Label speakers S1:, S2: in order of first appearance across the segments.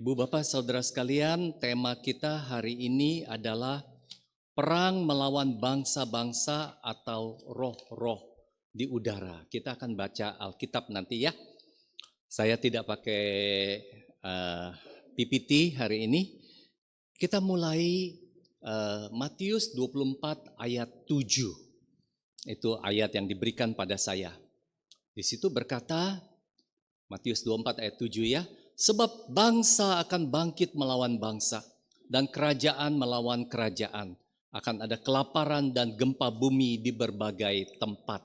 S1: Ibu Bapak Saudara sekalian, tema kita hari ini adalah perang melawan bangsa-bangsa atau roh-roh di udara. Kita akan baca Alkitab nanti ya. Saya tidak pakai PPT hari ini. Kita mulai Matius 24 ayat 7. Itu ayat yang diberikan pada saya. Di situ berkata, Matius 24 ayat 7 ya, sebab bangsa akan bangkit melawan bangsa dan kerajaan melawan kerajaan. Akan ada kelaparan dan gempa bumi di berbagai tempat.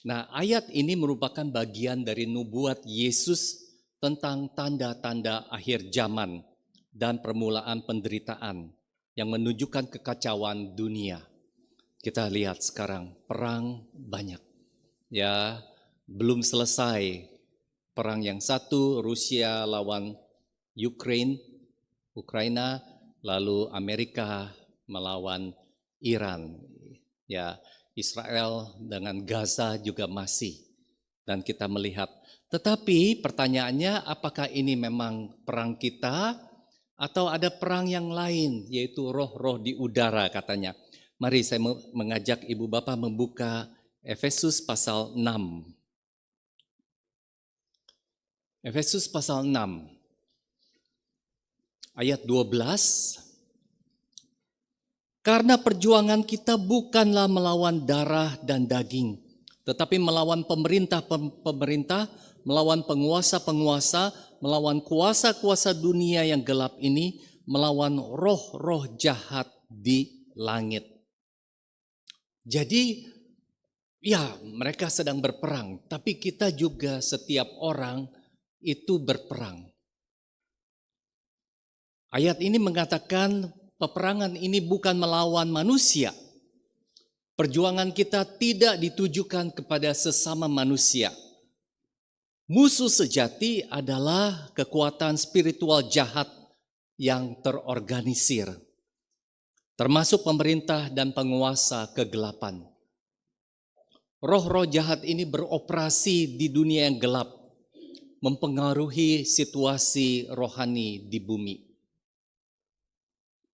S1: Nah, ayat ini merupakan bagian dari nubuat Yesus tentang tanda-tanda akhir zaman dan permulaan penderitaan yang menunjukkan kekacauan dunia. Kita lihat sekarang perang banyak. Ya, belum selesai perang yang satu, Rusia lawan Ukraina, lalu Amerika melawan Iran. Ya, Israel dengan Gaza juga masih. Dan kita melihat, tetapi pertanyaannya apakah ini memang perang kita atau ada perang yang lain, yaitu roh-roh di udara katanya. Mari saya mengajak Ibu Bapak membuka Efesus pasal 6. Efesus pasal 6 ayat 12. Karena perjuangan kita bukanlah melawan darah dan daging, tetapi melawan pemerintah-pemerintah, melawan penguasa-penguasa, melawan kuasa-kuasa dunia yang gelap ini, melawan roh-roh jahat di langit. Jadi, ya mereka sedang berperang, tapi kita juga setiap orang itu berperang. Ayat ini mengatakan peperangan ini bukan melawan manusia. Perjuangan kita tidak ditujukan kepada sesama manusia. Musuh sejati adalah kekuatan spiritual jahat yang terorganisir, termasuk pemerintah dan penguasa kegelapan. Roh-roh jahat ini beroperasi di dunia yang gelap, mempengaruhi situasi rohani di bumi.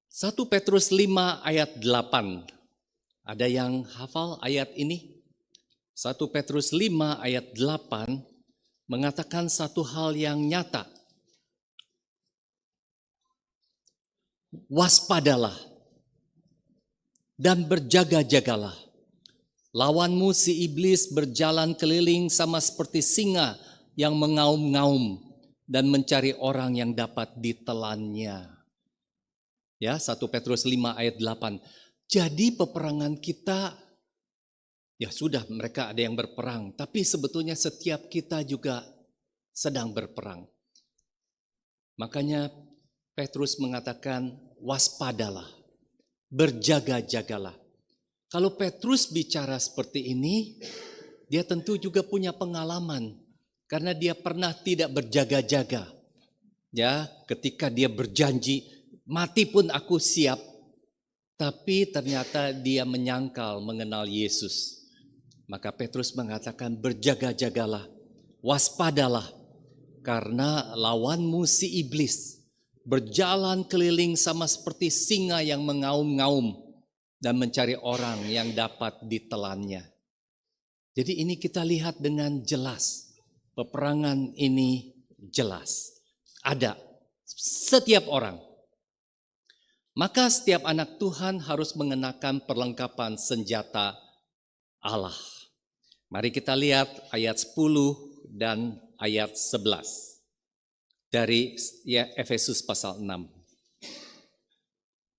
S1: 1 Petrus 5 ayat 8. Ada yang hafal ayat ini? 1 Petrus 5 ayat 8 mengatakan satu hal yang nyata. Waspadalah dan berjaga-jagalah. Lawanmu si iblis berjalan keliling sama seperti singa yang mengaum-ngaum dan mencari orang yang dapat ditelannya. Ya, 1 Petrus 5 ayat 8. Jadi peperangan kita, ya sudah mereka ada yang berperang, tapi sebetulnya setiap kita juga sedang berperang. Makanya Petrus mengatakan waspadalah, berjaga-jagalah. Kalau Petrus bicara seperti ini, dia tentu juga punya pengalaman karena dia pernah tidak berjaga-jaga. Ya, ketika dia berjanji, mati pun aku siap. Tapi ternyata dia menyangkal mengenal Yesus. Maka Petrus mengatakan berjaga-jagalah, waspadalah. Karena lawanmu si iblis berjalan keliling sama seperti singa yang mengaum-ngaum dan mencari orang yang dapat ditelannya. Jadi ini kita lihat dengan jelas. Peperangan ini jelas. Ada setiap orang. Maka setiap anak Tuhan harus mengenakan perlengkapan senjata Allah. Mari kita lihat ayat 10 dan ayat 11 dari Efesus pasal 6.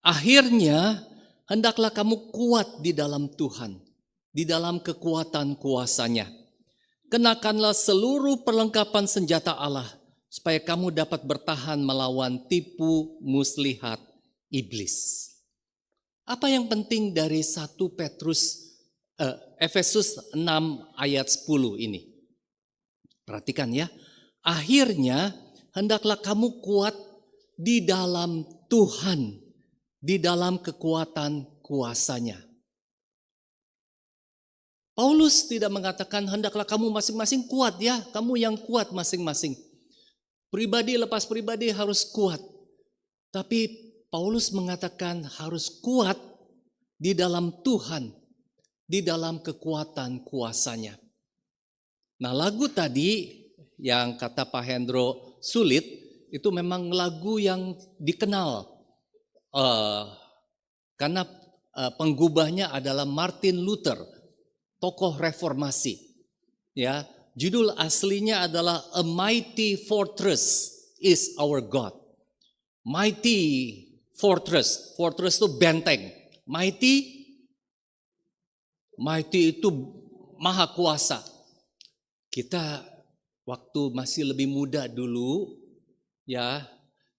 S1: Akhirnya hendaklah kamu kuat di dalam Tuhan, di dalam kekuatan kuasa-Nya. Kenakanlah seluruh perlengkapan senjata Allah supaya kamu dapat bertahan melawan tipu muslihat iblis. Apa yang penting dari 1 Efesus 6 ayat 10 ini? Perhatikan ya. Akhirnya hendaklah kamu kuat di dalam Tuhan, di dalam kekuatan kuasa-Nya. Paulus tidak mengatakan hendaklah kamu masing-masing kuat ya, kamu yang kuat masing-masing. Pribadi lepas pribadi harus kuat. Tapi Paulus mengatakan harus kuat di dalam Tuhan, di dalam kekuatan kuasanya. Nah, lagu tadi yang kata Pak Hendro sulit, itu memang lagu yang dikenal. Karena penggubahnya adalah Martin Luther, tokoh reformasi. Ya, judul aslinya adalah A Mighty Fortress is Our God. Mighty fortress, fortress itu benteng. Mighty itu maha kuasa. Kita waktu masih lebih muda dulu, ya,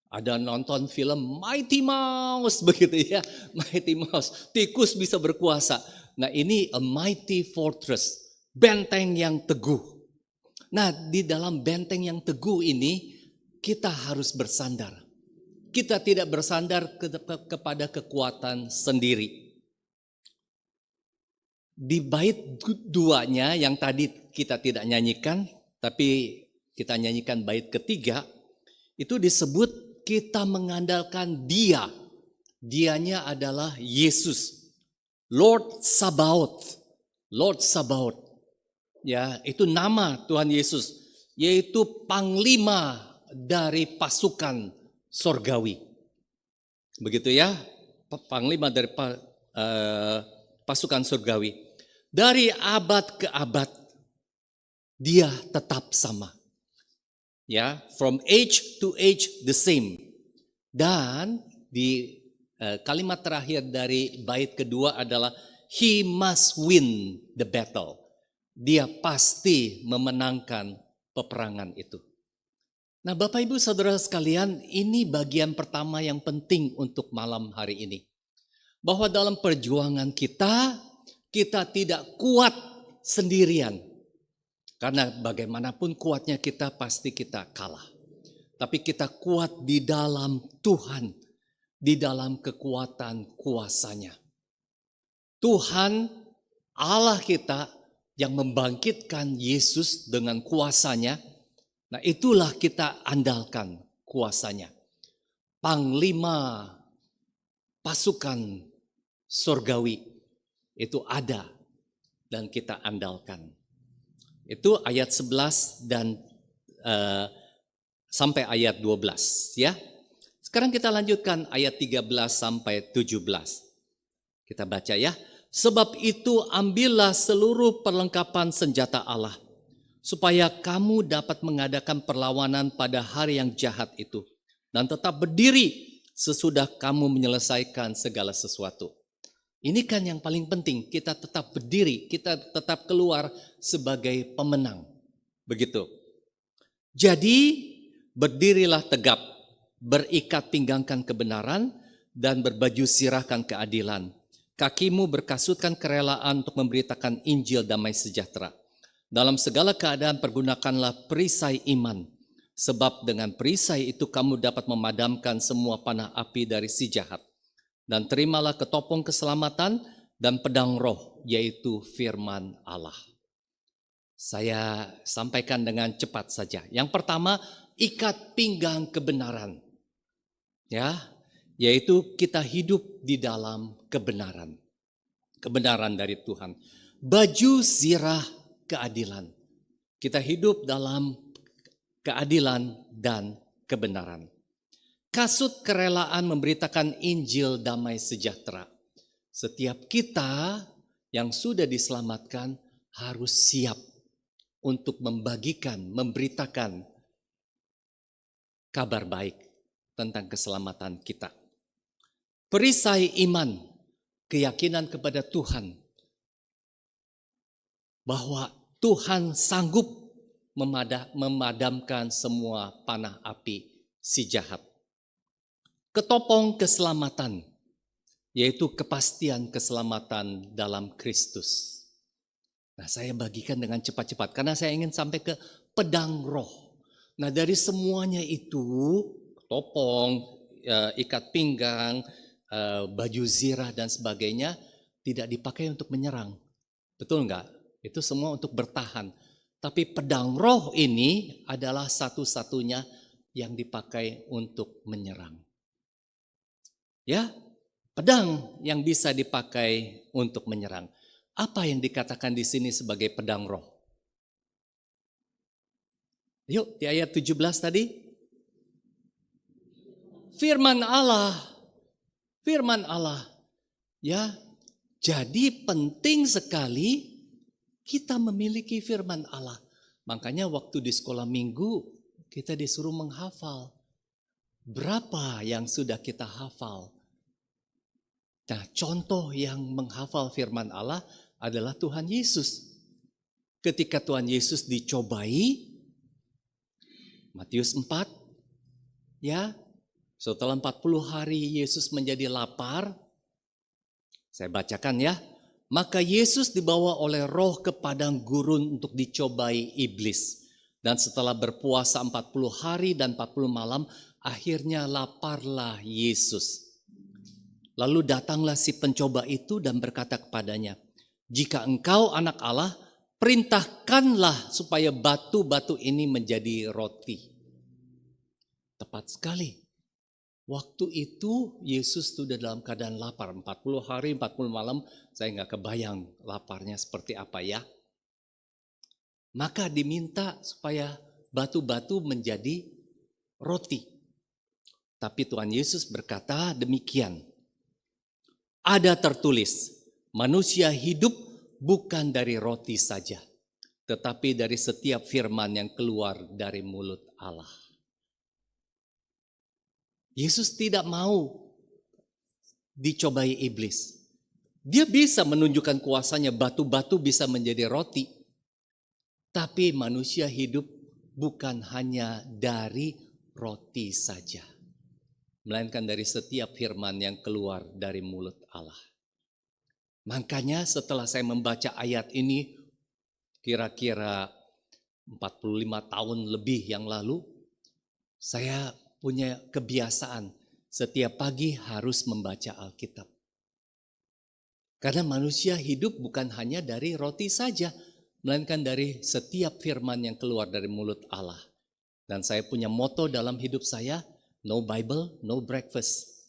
S1: ada nonton film Mighty Mouse begitu ya, Mighty Mouse, tikus bisa berkuasa. Nah, ini a mighty fortress, benteng yang teguh. Nah, di dalam benteng yang teguh ini kita harus bersandar. Kita tidak bersandar kepada kekuatan sendiri. Di bait duanya yang tadi kita tidak nyanyikan, tapi kita nyanyikan bait ketiga, itu disebut kita mengandalkan Dia. Dianya adalah Yesus, Lord Sabaoth. Lord Sabaoth. Ya, itu nama Tuhan Yesus, yaitu panglima dari pasukan sorgawi. Begitu ya, panglima dari pasukan surgawi. Dari abad ke abad dia tetap sama. Ya, from age to age the same. Dan di kalimat terakhir dari bait kedua adalah he must win the battle. Dia pasti memenangkan peperangan itu. Nah, Bapak Ibu Saudara sekalian, ini bagian pertama yang penting untuk malam hari ini. Bahwa dalam perjuangan kita tidak kuat sendirian. Karena bagaimanapun kuatnya kita, pasti kita kalah. Tapi kita kuat di dalam Tuhan, di dalam kekuatan kuasanya. Tuhan Allah kita yang membangkitkan Yesus dengan kuasanya, nah itulah kita andalkan kuasanya. Panglima pasukan surgawi itu ada dan kita andalkan. Itu ayat 11 dan sampai ayat 12 ya. Sekarang kita lanjutkan ayat 13 sampai 17. Kita baca ya. Sebab itu ambillah seluruh perlengkapan senjata Allah, supaya kamu dapat mengadakan perlawanan pada hari yang jahat itu, dan tetap berdiri sesudah kamu menyelesaikan segala sesuatu. Ini kan yang paling penting, kita tetap berdiri, kita tetap keluar sebagai pemenang. Begitu. Jadi berdirilah tegap, berikat pinggangkan kebenaran, dan berbaju sirahkan keadilan. Kakimu berkasutkan kerelaan untuk memberitakan Injil damai sejahtera. Dalam segala keadaan pergunakanlah perisai iman, sebab dengan perisai itu kamu dapat memadamkan semua panah api dari si jahat. Dan terimalah ketopong keselamatan dan pedang roh, yaitu firman Allah. Saya sampaikan dengan cepat saja. Yang pertama, ikat pinggang kebenaran. Ya, yaitu kita hidup di dalam kebenaran. Kebenaran dari Tuhan. Baju zirah keadilan. Kita hidup dalam keadilan dan kebenaran. Kasut kerelaan memberitakan Injil damai sejahtera. Setiap kita yang sudah diselamatkan harus siap untuk membagikan, memberitakan kabar baik tentang keselamatan kita. Perisai iman, keyakinan kepada Tuhan, bahwa Tuhan sanggup memadamkan semua panah api si jahat. Ketopong keselamatan, yaitu kepastian keselamatan dalam Kristus. Nah, saya bagikan dengan cepat-cepat karena saya ingin sampai ke pedang roh. Nah, dari semuanya itu, ketopong, ikat pinggang, baju zirah dan sebagainya tidak dipakai untuk menyerang. Betul enggak? Itu semua untuk bertahan. Tapi pedang roh ini adalah satu-satunya yang dipakai untuk menyerang. Ya, pedang yang bisa dipakai untuk menyerang. Apa yang dikatakan di sini sebagai pedang roh? Yuk, di ayat 17 tadi. Firman Allah. Firman Allah. Ya, jadi penting sekali kita memiliki firman Allah. Makanya waktu di sekolah minggu kita disuruh menghafal. Berapa yang sudah kita hafal? Nah, contoh yang menghafal firman Allah adalah Tuhan Yesus. Ketika Tuhan Yesus dicobai, Matius 4, ya, setelah 40 hari Yesus menjadi lapar. Saya bacakan ya. Maka Yesus dibawa oleh roh ke padang gurun untuk dicobai iblis. Dan setelah berpuasa 40 hari dan 40 malam, akhirnya laparlah Yesus. Lalu datanglah si pencoba itu dan berkata kepadanya, jika engkau anak Allah, perintahkanlah supaya batu-batu ini menjadi roti. Tepat sekali. Waktu itu Yesus sudah dalam keadaan lapar. 40 hari, 40 malam, saya nggak kebayang laparnya seperti apa ya. Maka diminta supaya batu-batu menjadi roti. Tapi Tuhan Yesus berkata demikian. Ada tertulis, manusia hidup bukan dari roti saja, tetapi dari setiap firman yang keluar dari mulut Allah. Yesus tidak mau dicobai iblis. Dia bisa menunjukkan kuasanya, batu-batu bisa menjadi roti. Tapi manusia hidup bukan hanya dari roti saja, melainkan dari setiap firman yang keluar dari mulut Allah. Makanya setelah saya membaca ayat ini, kira-kira 45 tahun lebih yang lalu, saya punya kebiasaan setiap pagi harus membaca Alkitab. Karena manusia hidup bukan hanya dari roti saja, melainkan dari setiap firman yang keluar dari mulut Allah. Dan saya punya moto dalam hidup saya, no Bible, no breakfast.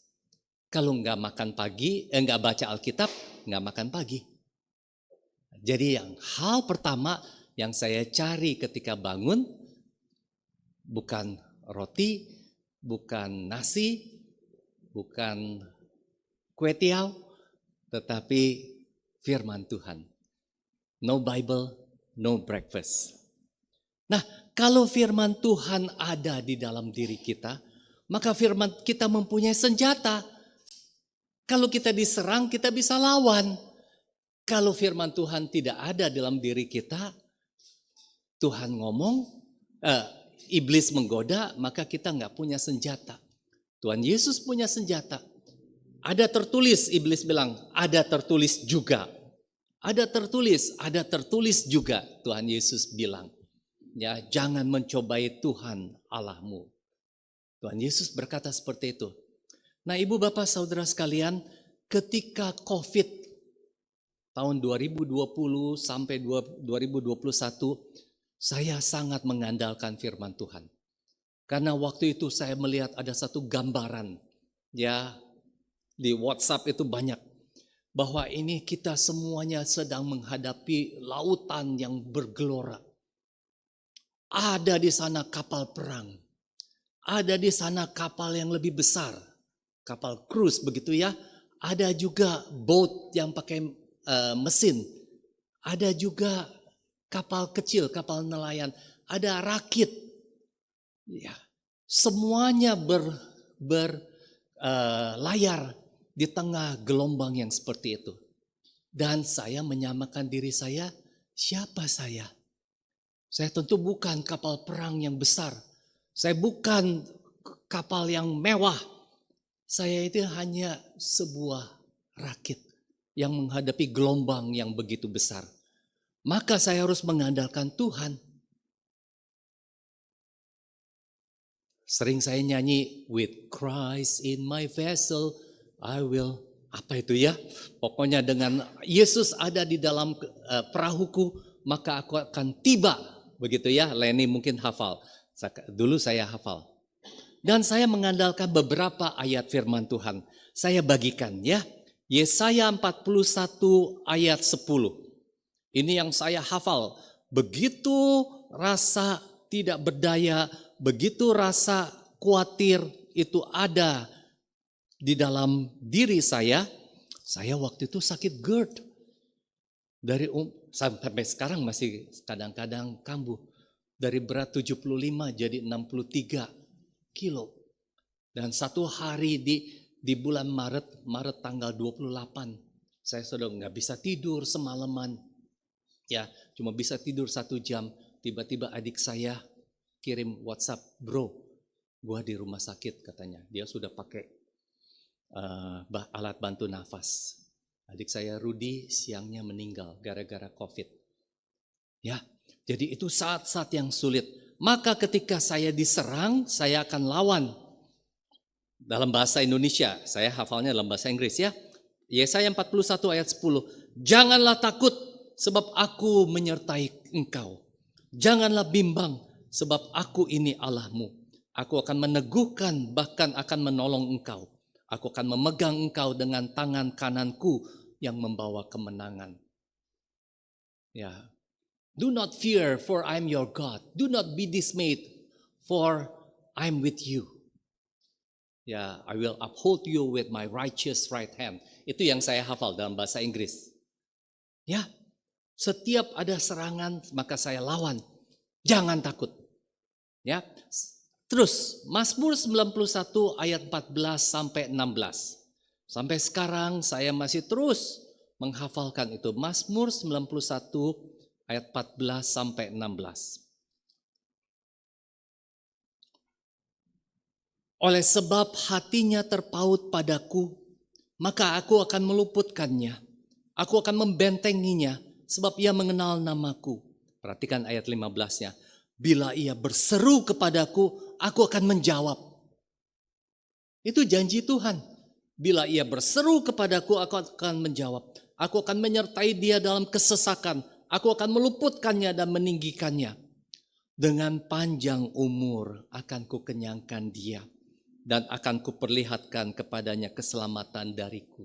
S1: Kalau nggak makan pagi, nggak baca Alkitab, nggak makan pagi. Jadi hal pertama yang saya cari ketika bangun, bukan roti, bukan nasi, bukan kue tiaw, tetapi firman Tuhan. No Bible, no breakfast. Nah, kalau firman Tuhan ada di dalam diri kita, maka firman kita mempunyai senjata. Kalau kita diserang, kita bisa lawan. Kalau firman Tuhan tidak ada dalam diri kita, Tuhan ngomong, iblis menggoda, maka kita nggak punya senjata. Tuhan Yesus punya senjata. Ada tertulis, iblis bilang, ada tertulis juga. Ada tertulis juga, Tuhan Yesus bilang. Ya, jangan mencobai Tuhan Allahmu. Tuhan Yesus berkata seperti itu. Nah, ibu bapak saudara sekalian, ketika COVID tahun 2020 sampai 2021, saya sangat mengandalkan firman Tuhan. Karena waktu itu saya melihat ada satu gambaran, ya, di WhatsApp itu banyak, bahwa ini kita semuanya sedang menghadapi lautan yang bergelora. Ada di sana kapal perang, ada di sana kapal yang lebih besar, kapal cruise begitu ya. Ada juga boat yang pakai mesin, ada juga kapal kecil, kapal nelayan, ada rakit. Ya, semuanya berlayar di tengah gelombang yang seperti itu. Dan saya menyamakan diri saya, siapa saya? Saya tentu bukan kapal perang yang besar. Saya bukan kapal yang mewah. Saya itu hanya sebuah rakit yang menghadapi gelombang yang begitu besar. Maka saya harus mengandalkan Tuhan. Sering saya nyanyi, with Christ in my vessel, I will, apa itu ya? Pokoknya dengan Yesus ada di dalam perahuku, maka aku akan tiba. Begitu ya, Leni mungkin hafal. Dulu saya hafal. Dan saya mengandalkan beberapa ayat firman Tuhan. Saya bagikan ya. Yesaya 41 ayat 10. Ini yang saya hafal. Begitu rasa tidak berdaya, begitu rasa khawatir itu ada di dalam diri saya waktu itu sakit GERD. Sampai sekarang masih kadang-kadang kambuh. Dari berat 75 jadi 63 kilo. Dan satu hari di bulan Maret tanggal 28, saya sudah nggak bisa tidur semalaman. Ya, cuma bisa tidur 1 jam. Tiba-tiba adik saya kirim WhatsApp, bro, gua di rumah sakit katanya. Dia sudah pakai alat bantu nafas. Adik saya Rudi siangnya meninggal gara-gara COVID. Ya, jadi itu saat-saat yang sulit. Maka ketika saya diserang, saya akan lawan. Dalam bahasa Indonesia, saya hafalnya dalam bahasa Inggris ya. Yesaya 41 ayat 10. Janganlah takut sebab aku menyertai engkau. Janganlah bimbang sebab aku ini Allahmu. Aku akan meneguhkan bahkan akan menolong engkau. Aku akan memegang engkau dengan tangan kananku yang membawa kemenangan. Ya. Do not fear for I'm your God. Do not be dismayed for I'm with you. Ya, I will uphold you with my righteous right hand. Itu yang saya hafal dalam bahasa Inggris. Ya, setiap ada serangan maka saya lawan. Jangan takut. Ya. Terus Mazmur 91 ayat 14 sampai 16. Sampai sekarang saya masih terus menghafalkan itu. Mazmur 91 ayat 14 sampai 16. Oleh sebab hatinya terpaut padaku, maka aku akan meluputkannya. Aku akan membentenginya sebab ia mengenal namaku. Perhatikan ayat 15-nya. Bila ia berseru kepadaku, aku akan menjawab. Itu janji Tuhan. Bila ia berseru kepadaku, aku akan menjawab. Aku akan menyertai dia dalam kesesakan. Aku akan meluputkannya dan meninggikannya. Dengan panjang umur akan kukenyangkan dia. Dan akan kuperlihatkan kepadanya keselamatan dariku.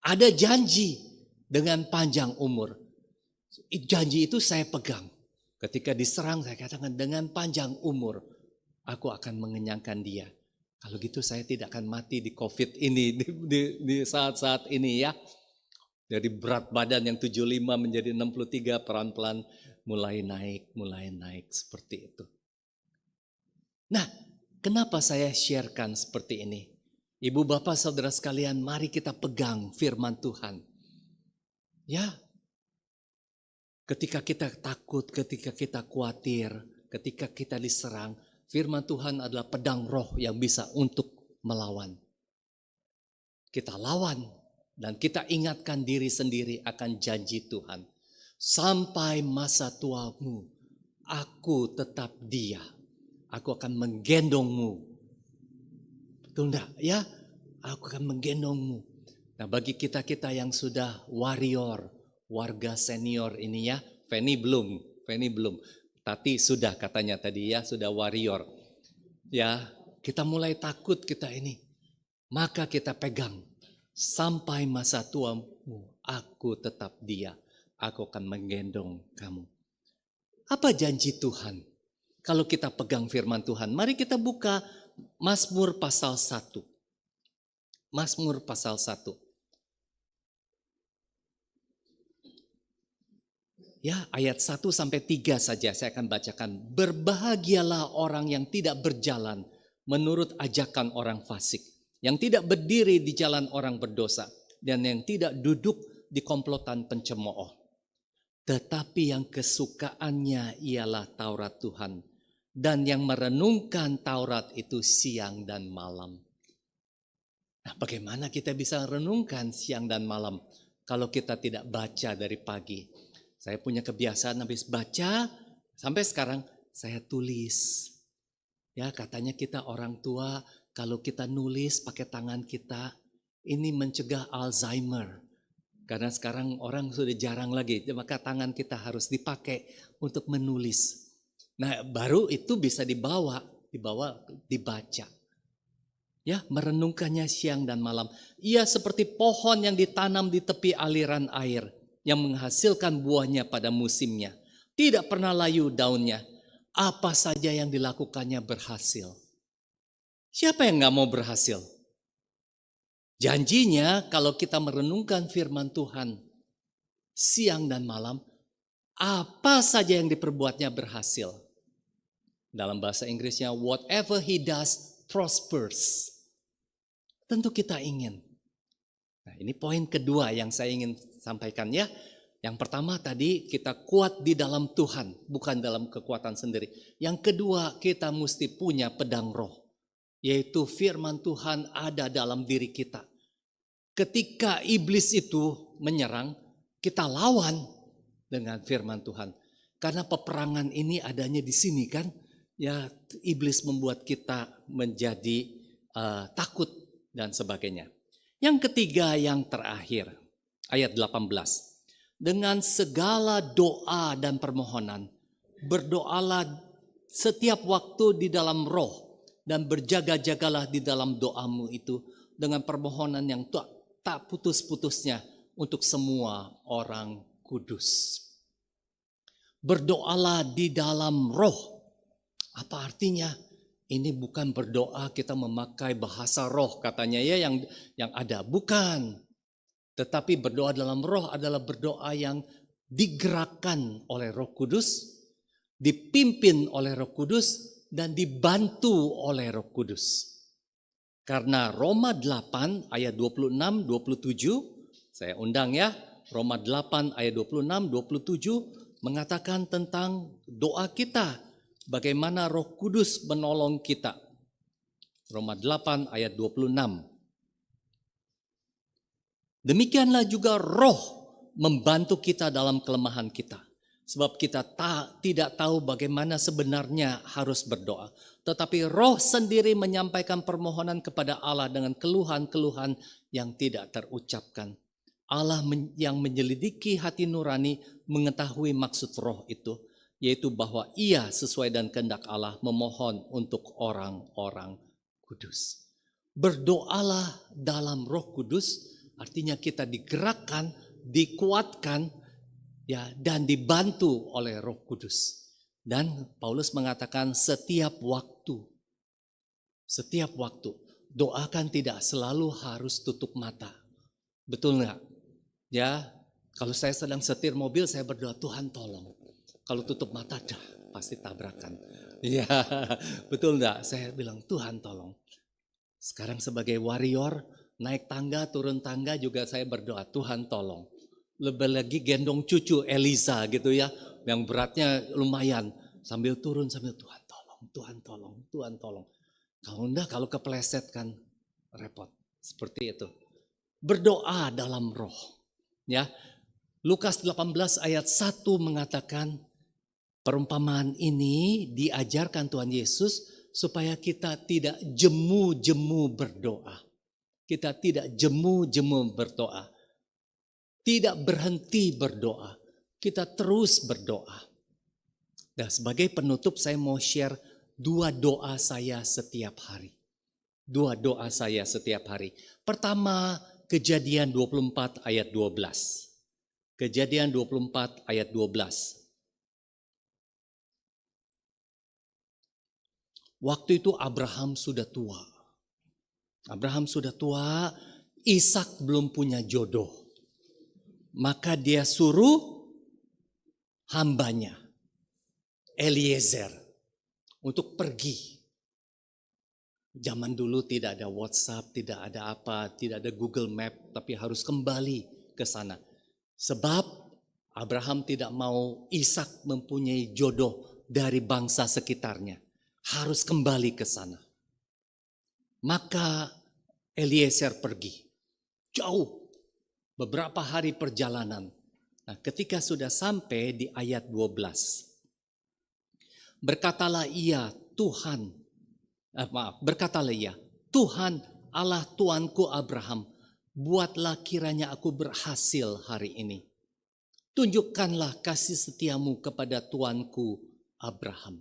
S1: Ada janji dengan panjang umur. Janji itu saya pegang. Ketika diserang saya katakan dengan panjang umur aku akan mengenyangkan dia. Kalau gitu saya tidak akan mati di COVID ini, di saat-saat ini ya. Dari berat badan yang 75 menjadi 63 pelan-pelan mulai naik seperti itu. Nah, kenapa saya sharekan seperti ini? Ibu bapak saudara sekalian, mari kita pegang firman Tuhan. Ya, ketika kita takut, ketika kita khawatir, ketika kita diserang, firman Tuhan adalah pedang roh yang bisa untuk melawan. Kita lawan dan kita ingatkan diri sendiri akan janji Tuhan. Sampai masa tuamu, aku tetap dia. Aku akan menggendongmu. Betul enggak? Ya, aku akan menggendongmu. Nah, bagi kita-kita yang sudah warrior, warga senior ini ya, Fanny belum. Tati sudah katanya tadi ya, sudah warrior. Ya, kita mulai takut kita ini. Maka kita pegang. Sampai masa tuamu, aku tetap dia. Aku akan menggendong kamu. Apa janji Tuhan? Kalau kita pegang firman Tuhan, mari kita buka Mazmur pasal 1. Mazmur pasal 1. Ya, ayat 1 sampai 3 saja saya akan bacakan. Berbahagialah orang yang tidak berjalan menurut ajakan orang fasik, yang tidak berdiri di jalan orang berdosa, dan yang tidak duduk di komplotan pencemooh. Tetapi yang kesukaannya ialah Taurat Tuhan, dan yang merenungkan Taurat itu siang dan malam. Nah, bagaimana kita bisa renungkan siang dan malam kalau kita tidak baca dari pagi? Saya punya kebiasaan habis baca, sampai sekarang saya tulis. Ya, katanya kita orang tua kalau kita nulis pakai tangan kita, ini mencegah Alzheimer. Karena sekarang orang sudah jarang lagi, maka tangan kita harus dipakai untuk menulis. Nah, baru itu bisa dibawa dibaca. Ya, merenungkannya siang dan malam. Ia seperti pohon yang ditanam di tepi aliran air, yang menghasilkan buahnya pada musimnya. Tidak pernah layu daunnya. Apa saja yang dilakukannya berhasil. Siapa yang gak mau berhasil? Janjinya kalau kita merenungkan firman Tuhan siang dan malam, apa saja yang diperbuatnya berhasil. Dalam bahasa Inggrisnya, whatever he does prospers. Tentu kita ingin. Nah, ini poin kedua yang saya ingin sampaikan ya. Yang pertama tadi kita kuat di dalam Tuhan, bukan dalam kekuatan sendiri. Yang kedua kita mesti punya pedang roh, yaitu firman Tuhan ada dalam diri kita. Ketika iblis itu menyerang, kita lawan dengan firman Tuhan. Karena peperangan ini adanya di sini kan, ya iblis membuat kita menjadi takut dan sebagainya. Yang ketiga yang terakhir, ayat 18. Dengan segala doa dan permohonan, berdoalah setiap waktu di dalam roh dan berjaga-jagalah di dalam doamu itu dengan permohonan yang tak putus-putusnya untuk semua orang kudus. Berdoalah di dalam roh. Apa artinya? Ini bukan berdoa kita memakai bahasa roh katanya ya yang ada. Bukan. Tetapi berdoa dalam roh adalah berdoa yang digerakkan oleh Roh Kudus, dipimpin oleh Roh Kudus, dan dibantu oleh Roh Kudus. Karena Roma 8 ayat 26-27, saya undang ya, Roma 8 ayat 26-27 mengatakan tentang doa kita. Bagaimana Roh Kudus menolong kita. Roma 8 ayat 26. Demikianlah juga roh membantu kita dalam kelemahan kita. Sebab kita tidak tahu bagaimana sebenarnya harus berdoa. Tetapi roh sendiri menyampaikan permohonan kepada Allah dengan keluhan-keluhan yang tidak terucapkan. Allah yang menyelidiki hati nurani mengetahui maksud roh itu. Yaitu bahwa ia sesuai dengan kehendak Allah memohon untuk orang-orang kudus. Berdoalah dalam Roh Kudus artinya kita digerakkan, dikuatkan ya dan dibantu oleh Roh Kudus. Dan Paulus mengatakan setiap waktu doakan tidak selalu harus tutup mata. Betul enggak? Ya, kalau saya sedang setir mobil saya berdoa Tuhan tolong. Kalau tutup mata dah pasti tabrakan. Iya, betul enggak? Saya bilang Tuhan tolong. Sekarang sebagai warrior, naik tangga, turun tangga juga saya berdoa Tuhan tolong. Lebih lagi gendong cucu Elisa gitu ya, yang beratnya lumayan. Sambil turun sambil Tuhan tolong, Tuhan tolong, Tuhan tolong. Kalau enggak, kalau kepleset kan repot. Seperti itu. Berdoa dalam roh. Ya, Lukas 18 ayat 1 mengatakan, perumpamaan ini diajarkan Tuhan Yesus supaya kita tidak jemu-jemu berdoa. Kita tidak jemu-jemu berdoa. Tidak berhenti berdoa. Kita terus berdoa. Dan sebagai penutup saya mau share 2 doa saya setiap hari. 2 doa saya setiap hari. Pertama, Kejadian 24 ayat 12. Kejadian 24 ayat 12. Waktu itu Abraham sudah tua. Ishak belum punya jodoh. Maka dia suruh hambanya, Eliezer, untuk pergi. Zaman dulu tidak ada WhatsApp, tidak ada apa, tidak ada Google Map, tapi harus kembali ke sana. Sebab Abraham tidak mau Ishak mempunyai jodoh dari bangsa sekitarnya. Harus kembali ke sana. Maka Eliezer pergi. Jauh. Beberapa hari perjalanan. Nah, ketika sudah sampai di ayat 12. Berkatalah ia, Tuhan Allah Tuanku Abraham, buatlah kiranya aku berhasil hari ini. Tunjukkanlah kasih setiamu kepada Tuanku Abraham.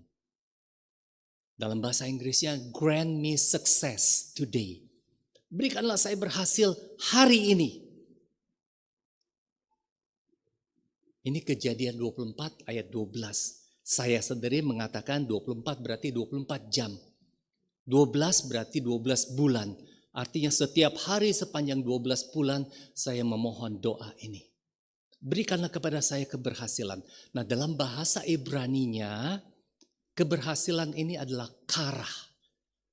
S1: Dalam bahasa Inggrisnya, grant me success today. Berikanlah saya berhasil hari ini. Ini Kejadian 24 ayat 12. Saya sendiri mengatakan 24 berarti 24 jam. 12 berarti 12 bulan. Artinya setiap hari sepanjang 12 bulan saya memohon doa ini. Berikanlah kepada saya keberhasilan. Nah, dalam bahasa Ibraninya, keberhasilan ini adalah karah.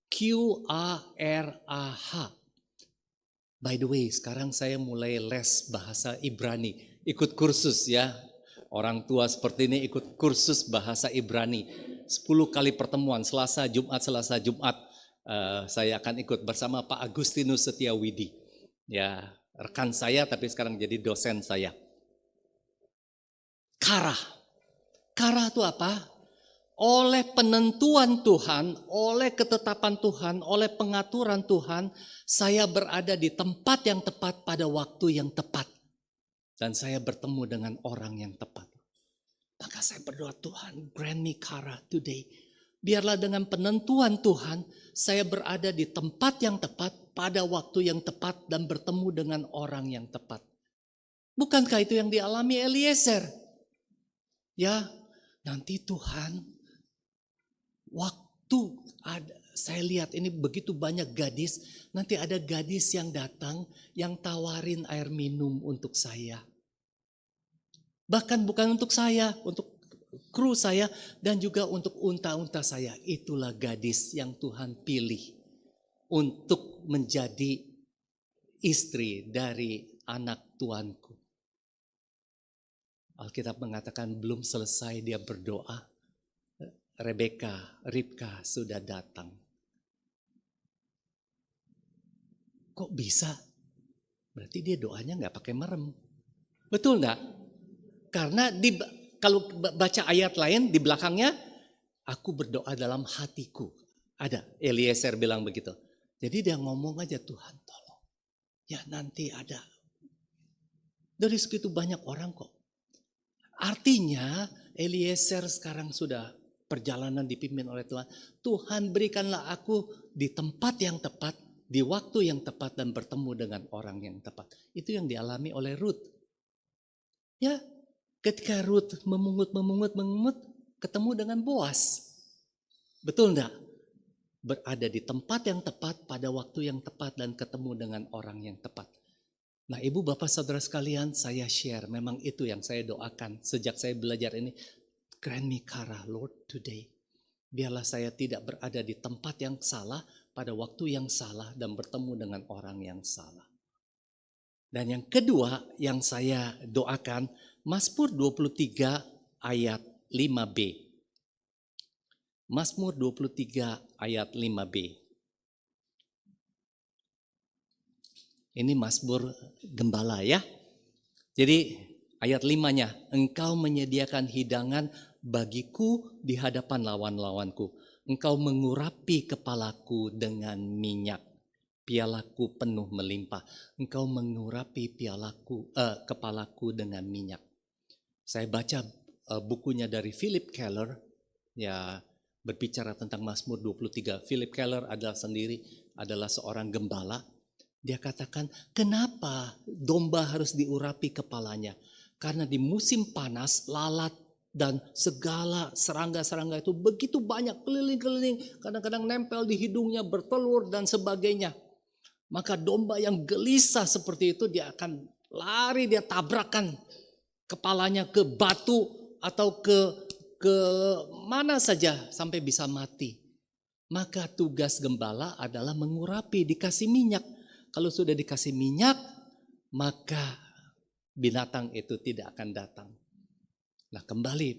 S1: Q-A-R-A-H. By the way, sekarang saya mulai les bahasa Ibrani. Ikut kursus ya. Orang tua seperti ini ikut kursus bahasa Ibrani. 10 kali pertemuan, Selasa, Jumat, Selasa, Jumat. Saya akan ikut bersama Pak Agustinus Setiawidi. Ya, rekan saya tapi sekarang jadi dosen saya. Karah. Karah itu apa? Oleh penentuan Tuhan, oleh ketetapan Tuhan, oleh pengaturan Tuhan, saya berada di tempat yang tepat pada waktu yang tepat. Dan saya bertemu dengan orang yang tepat. Maka saya berdoa, Tuhan, grant me kara today. Biarlah dengan penentuan Tuhan, saya berada di tempat yang tepat, pada waktu yang tepat, dan bertemu dengan orang yang tepat. Bukankah itu yang dialami Eliezer? Ya, nanti Tuhan, waktu ada, saya lihat ini begitu banyak gadis, nanti ada gadis yang datang, yang tawarin air minum untuk saya. Bahkan bukan untuk saya, untuk kru saya, dan juga untuk unta-unta saya. Itulah gadis yang Tuhan pilih untuk menjadi istri dari anak tuanku. Alkitab mengatakan belum selesai dia berdoa, Ribka sudah datang. Kok bisa? Berarti dia doanya nggak pakai merem. Betul nggak? Karena kalau baca ayat lain di belakangnya, aku berdoa dalam hatiku. Ada, Eliezer bilang begitu. Jadi dia ngomong aja, Tuhan tolong. Ya nanti ada. Dari segitu banyak orang kok. Artinya Eliezer sekarang sudah perjalanan dipimpin oleh Tuhan. Tuhan berikanlah aku di tempat yang tepat, di waktu yang tepat, dan bertemu dengan orang yang tepat. Itu yang dialami oleh Ruth. Ya, ketika Ruth memungut, ketemu dengan Boas. Betul enggak? Berada di tempat yang tepat, pada waktu yang tepat, dan ketemu dengan orang yang tepat. Nah, ibu, bapak, saudara sekalian, saya share. Memang itu yang saya doakan sejak saya belajar ini. Grant me kara, Lord, today. Biarlah saya tidak berada di tempat yang salah, pada waktu yang salah, dan bertemu dengan orang yang salah. Dan yang kedua yang saya doakan, Mazmur 23 ayat 5b. Mazmur 23 ayat 5b. Ini Mazmur gembala ya. Jadi ayat 5-nya, engkau menyediakan hidangan bagiku di hadapan lawan-lawanku. Engkau mengurapi kepalaku dengan minyak. Pialaku penuh melimpah. Engkau mengurapi kepalaku dengan minyak. Saya baca bukunya dari Philip Keller, ya, berbicara tentang Mazmur 23. Philip Keller adalah seorang gembala. Dia katakan, kenapa domba harus diurapi kepalanya? Karena di musim panas, lalat dan segala serangga-serangga itu begitu banyak keliling-keliling, kadang-kadang nempel di hidungnya, bertelur dan sebagainya. Maka domba yang gelisah seperti itu, dia akan lari, dia tabrakan kepalanya ke batu atau ke mana saja sampai bisa mati. Maka tugas gembala adalah mengurapi, dikasih minyak. Kalau sudah dikasih minyak, maka binatang itu tidak akan datang. Nah, kembali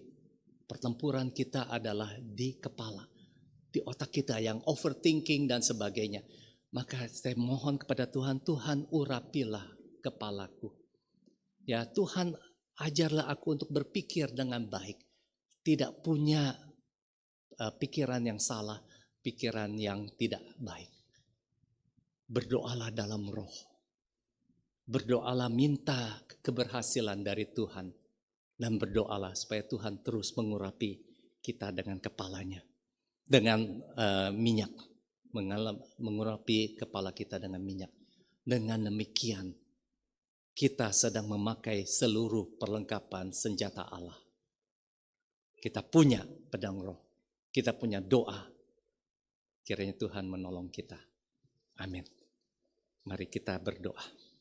S1: pertempuran kita adalah di kepala, di otak kita yang overthinking dan sebagainya. Maka saya mohon kepada Tuhan, Tuhan urapilah kepalaku. Ya Tuhan, ajarlah aku untuk berpikir dengan baik. Tidak punya pikiran yang salah, pikiran yang tidak baik. Berdoalah dalam roh. Berdoalah minta keberhasilan dari Tuhan. Dan berdoalah supaya Tuhan terus mengurapi kita dengan kepalanya. dengan minyak, mengurapi kepala kita dengan minyak. Dengan demikian kita sedang memakai seluruh perlengkapan senjata Allah. Kita punya pedang roh, kita punya doa. Kiranya Tuhan menolong kita. Amin. Mari kita berdoa.